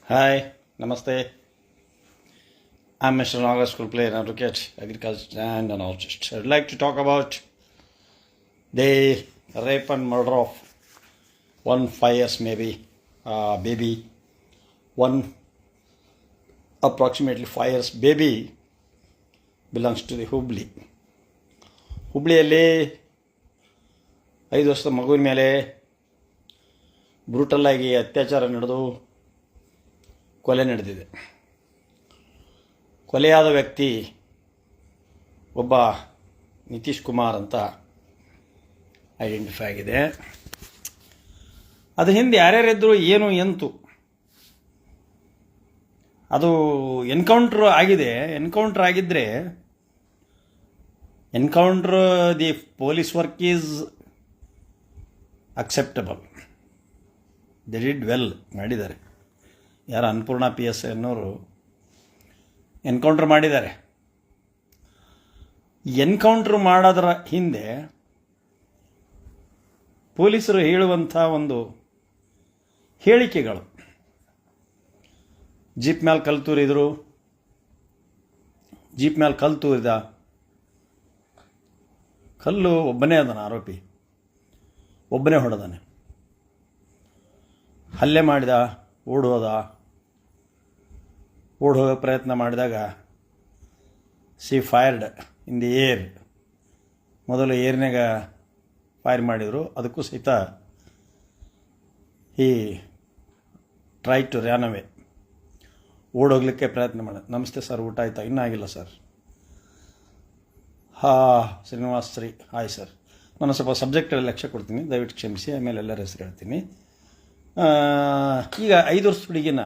Hi, Namaste. I'm Mr. Naga, school player, advocate, agriculture, and an artist. I'd like to talk about the rape and murder of one 5 years maybe baby. One approximately 5 years baby belongs to the Hubli. ಹುಬ್ಳಿಯಲ್ಲಿ 5 ವರ್ಷದ ಮಗುವಿನ ಮೇಲೆ ಬ್ರೂಟಲ್ಲಾಗಿ ಅತ್ಯಾಚಾರ ನಡೆದು ಕೊಲೆ ನಡೆದಿದೆ. ಕೊಲೆಯಾದ ವ್ಯಕ್ತಿ ಒಬ್ಬ ನಿತೀಶ್ ಕುಮಾರ್ ಅಂತ ಐಡೆಂಟಿಫೈ ಆಗಿದೆ. ಅದು ಹಿಂದೆ ಯಾರ್ಯಾರಿದ್ರು ಏನು ಎಂತು ಅದು ಎನ್ಕೌಂಟ್ರ್ ಆಗಿದೆ. ಎನ್ಕೌಂಟ್ರ್ ಆಗಿದ್ದರೆ the police work is acceptable. They did well ಮಾಡಿದ್ದಾರೆ. ಯಾರು ಅನ್ನಪೂರ್ಣ PS ಅನ್ನೋರು ಎನ್ಕೌಂಟ್ರ್ ಮಾಡಿದ್ದಾರೆ. ಎನ್ಕೌಂಟ್ರ್ ಮಾಡೋದರ ಹಿಂದೆ ಪೊಲೀಸರು ಹೇಳುವಂಥ ಒಂದು ಹೇಳಿಕೆಗಳು, ಜೀಪ್ ಮೇಲೆ ಕಲ್ಲು ತೂರಿದ್ರು, ಜೀಪ್ ಮೇಲೆ ಕಲ್ಲು ತೂರಿದ, ಕಲ್ಲು ಒಬ್ಬನೇ ಅದನ ಆರೋಪಿ, ಒಬ್ಬನೇ ಹೊಡೆದಾನೆ, ಹಲ್ಲೆ ಮಾಡಿದ, ಓಡೋಗ ಪ್ರಯತ್ನ ಮಾಡಿದಾಗ C fired in the air. ಮೊದಲು ಏರ್ನಾಗ ಫೈರ್ ಮಾಡಿದರು, ಅದಕ್ಕೂ ಸಹಿತ ಈ ಟ್ರೈ ಟು ರ್ಯಾನ್ ಅವೇ, ಓಡೋಗ್ಲಿಕ್ಕೆ ಪ್ರಯತ್ನ ಮಾಡಿದ. ನಮಸ್ತೆ ಸರ್, ಊಟ ಆಯ್ತಾ? ಇನ್ನೂ ಆಗಿಲ್ಲ sir. Srinivas Shri, hi sir. ನಾನು ಸ್ವಲ್ಪ ಸಬ್ಜೆಕ್ಟಲ್ಲಿ ಲಕ್ಷ್ಯ ಕೊಡ್ತೀನಿ, ದಯವಿಟ್ಟು ಕ್ಷಮಿಸಿ. ಆಮೇಲೆ ಎಲ್ಲರ ಹೆಸರು ಹೇಳ್ತೀನಿ. ಈಗ 5 ವರ್ಷದ ಹುಡುಗಿನ